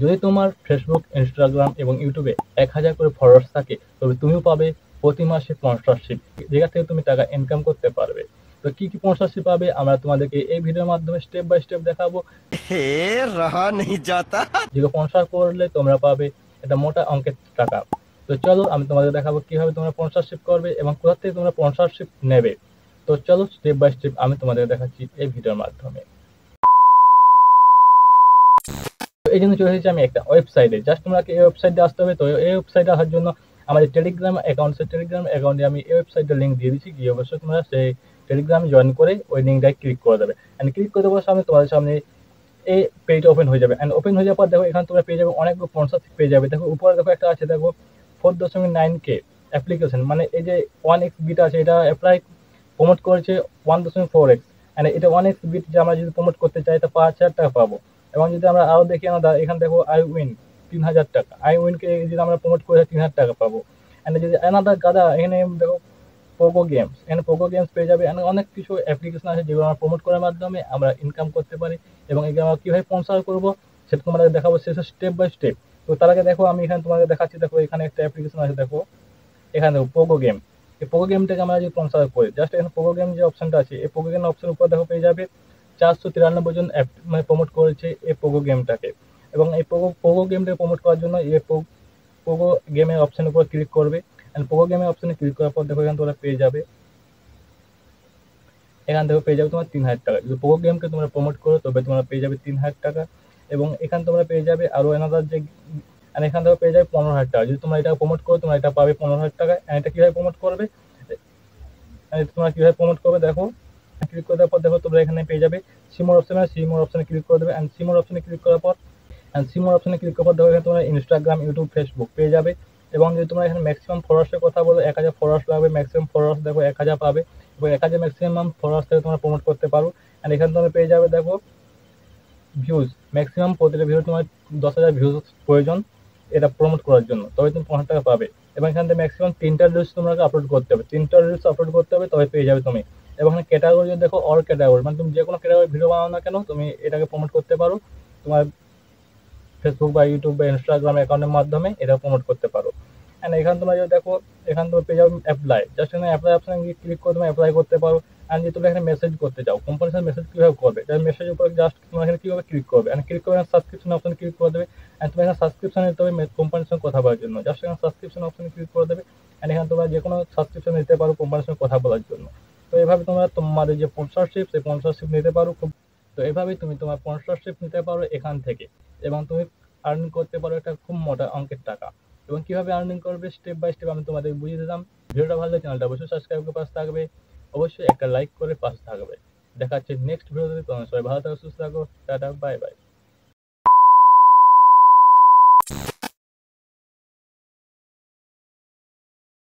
যদি তোমার Facebook, Instagram এবং ইউটিউবে 1000 করে ফলোয়ার্স থাকে, তবে তুমিও পাবে প্রতি মাসে স্পন্সরশিপ, যেখান থেকে তুমি টাকা ইনকাম করতে পারবে। তো কি কি স্পন্সরশিপ পাবে আমরা তোমাদেরকে এই ভিডিওর মাধ্যমে স্টেপ বাই স্টেপ দেখাবো। हे रहा नहीं जाता। যেগুলো স্পন্সর করলে তোমরা পাবে একটা মোটা অঙ্কের টাকা। তো চলো আমি তোমাদের দেখাবো কিভাবে তোমরা স্পন্সরশিপ করবে এবং কোথা থেকে তোমরা স্পন্সরশিপ নেবে। তো চলো স্টেপ বাই স্টেপ আমি তোমাদের দেখাচ্ছি এই ভিডিওর মাধ্যমে। এই জন্য চলে এসেছি আমি একটা ওয়েবসাইটে। জাস্ট তোমাকে এই ওয়েবসাইটে আসতে হবে। তো এই ওয়েবসাইটে আসার জন্য আমাদের টেলিগ্রাম অ্যাকাউন্ট, সেই টেলিগ্রাম অ্যাকাউন্টে আমি এই ওয়েবসাইটের লিঙ্ক দিয়ে দিচ্ছি। গিয়ে অবশ্যই তোমরা সেই টেলিগ্রামে জয়েন করে ওই লিঙ্কটায় ক্লিক করে দেবে। অ্যান্ড ক্লিক করে দেওয়ার সামনে তোমাদের সামনে এই পেজ ওপেন হয়ে যাবে। অ্যান্ড ওপেন হয়ে যাওয়ার পর দেখো এখানে তোমরা পেয়ে যাবে অনেকগুলো স্পন্সরশিপ পেয়ে যাবে। দেখো উপরে দেখো একটা আছে, দেখো 4.9K অ্যাপ্লিকেশন, মানে এই যে 1x বিট আছে, এটা অ্যাপ্লাই প্রমোট করেছে 1.4x। অ্যান্ড এটা 1x বিট যে আমরা যদি প্রমোট করতে চাই তা 5,000 টাকা পাবো। এবং যদি আমরা আরো দেখি আমরা এখানে দেখো আই উইন 3,000 টাকা, আই উইনকে যদি আমরা প্রমোট করে 3,000 টাকা পাবো। অ্যান্ড যদি অ্যানাদার গাদা এখানে দেখো পোগো গেমস, এখানে পোগো গেমস পেয়ে যাবে। এখানে অনেক কিছু অ্যাপ্লিকেশন আছে যেগুলো আমরা প্রমোট করার মাধ্যমে আমরা ইনকাম করতে পারি। এবং এগুলো আমরা কীভাবে স্পন্সর করবো সেটা তোমাদের দেখাবো শেষে স্টেপ বাই স্টেপ। তো তার আগে দেখো আমি এখানে তোমাদের দেখাচ্ছি, দেখো এখানে একটা অ্যাপ্লিকেশন আছে, দেখো এখানে দেখো পোগো গেম। এই পোগো গেমটাকে আমরা যদি স্পন্সর করি, জাস্ট এখানে পোগো গেম যে অপশনটা আছে, এই পোগো গেম অপশনের উপর দেখো পেয়ে যাবে 493 জন মানে প্রমোট করেছে এই পোগো গেমটাকে। এবং এই পোগো পোগো গেমটাকে প্রমোট করার জন্য এই পোগো গেমের অপশনের উপর ক্লিক করবে। অ্যান্ড পোগো গেমের অপশনে ক্লিক করার পর দেখো এখানে তোমরা পেয়ে যাবে, এখান থেকে পেয়ে যাবে তোমার 3,000 টাকা। যদি পোগো গেমকে তোমরা প্রমোট করো তবে তোমরা পেয়ে যাবে 3,000 টাকা। এবং এখানে তোমরা পেয়ে যাবে আরো অ্যানাদার যে, আর এখান থেকে পেয়ে যাবে 15,000 টাকা। যদি তোমরা এটা প্রমোট করো তোমরা এটা পাবে 15,000 টাকা। এটা কিভাবে প্রমোট করবে, তোমরা কিভাবে প্রমোট করবে দেখো, ক্লিক করে দেওয়ার পর দেখো তোমরা এখানে পেয়ে যাবে সিমোর অপশনে, সিমোর অপশনে ক্লিক করে দেবে। অ্যান্ড সিমোর অপশনে ক্লিক করার পর, সিমোর অপশনে ক্লিক করার পর দেখো এখানে তোমরা ইনস্টাগ্রাম, ইউটিউব, ফেসবুক পেয়ে যাবে। এবং যদি তোমরা এখানে ম্যাক্সিমাম ফলোয়ার্সের কথা বলো, 1,000 ফলোয়ার্স লাগবে, ম্যাক্সিমাম ফলোয়ার্স দেখো 1,000 পাবে। এবং 1,000 ম্যাক্সিমাম ফলোয়ার্স থেকে তোমরা প্রমোট করতে পারো। অ্যান্ড এখানে তোমরা পেয়ে যাবে দেখো ভিউজ, ম্যাক্সিমাম প্রতিটা ভিডিও তোমার 10,000 ভিউজ প্রয়োজন এটা প্রমোট করার জন্য, তবে তুমি 5,000 টাকা পাবে। এবং এখান থেকে ম্যাক্সিমাম 3টা রিলস তোমাকে আপলোড করতে হবে, 3টা রিলস আপলোড করতে হবে, তবে পেয়ে যাবে তুমি। এবং এখানে ক্যাটাগরি দেখো, অল ক্যাটাগরি, মানে তুমি যে কোনো ক্যাটাগরি ভিডিও বানাও না কেন তুমি এটাকে প্রমোট করতে পারো তোমার ফেসবুক বা ইউটিউব বা ইনস্টাগ্রাম অ্যাকাউন্টের মাধ্যমে এটা প্রমোট করতে পারো। অ্যান্ড এখানে তোমরা যদি দেখো এখানে তোমরা পেয়ে যাবে অ্যাপ্লাই, জাস্ট এখানে অ্যাপ্লাই অপশনে গিয়ে ক্লিক করে তুমি অ্যাপ্লাই করতে পারো। অ্যান্ড যদি তোমরা এখানে মেসেজ করতে চাও, কোম্পানির সাথে মেসেজ কীভাবে করবে, তার মেসেজের উপরে জাস্ট তোমরা এখানে কীভাবে ক্লিক করবে, অ্যান্ড ক্লিক করে সাবস্ক্রিপশন অপশনে ক্লিক করে দেবে। অ্যান্ড তোমরা এখানে সাবস্ক্রিপশন নিতে হবে কোম্পানির সঙ্গে কথা বলার জন্য, জাস্ট এখানে সাবস্ক্রিপশন অপশনে ক্লিক করে দেবে। অ্যান্ড এখানে তোমরা যে কোনো সাবস্ক্রিপশন নিতে পারো কোম্পানির সঙ্গে কথা বলার জন্য। তো এভাবে তোমরা তোমাদের যে স্পন্সরশিপ সেই স্পন্সরশিপ নিতে পারো খুব। তো এভাবেই তুমি তোমার স্পন্সরশিপ নিতে পারো এখান থেকে। এবং তুমি আর্নিং করতে পারো একটা খুব মোটা অঙ্কের টাকা। এবং কিভাবে আর্নিং করবে স্টেপ বাই স্টেপ আমি তোমাদের বুঝিয়ে দিলাম। ভিডিওটা ভালো লাগলে চ্যানেলটা অবশ্যই সাবস্ক্রাইব করে পাশে থাকবে, অবশ্যই একটা লাইক করে পাশে থাকবে। দেখা হচ্ছে নেক্সট ভিডিওতে। তোমরা সবাই ভালো থাকো, সুস্থ থাকো, টাটা, বাই বাই।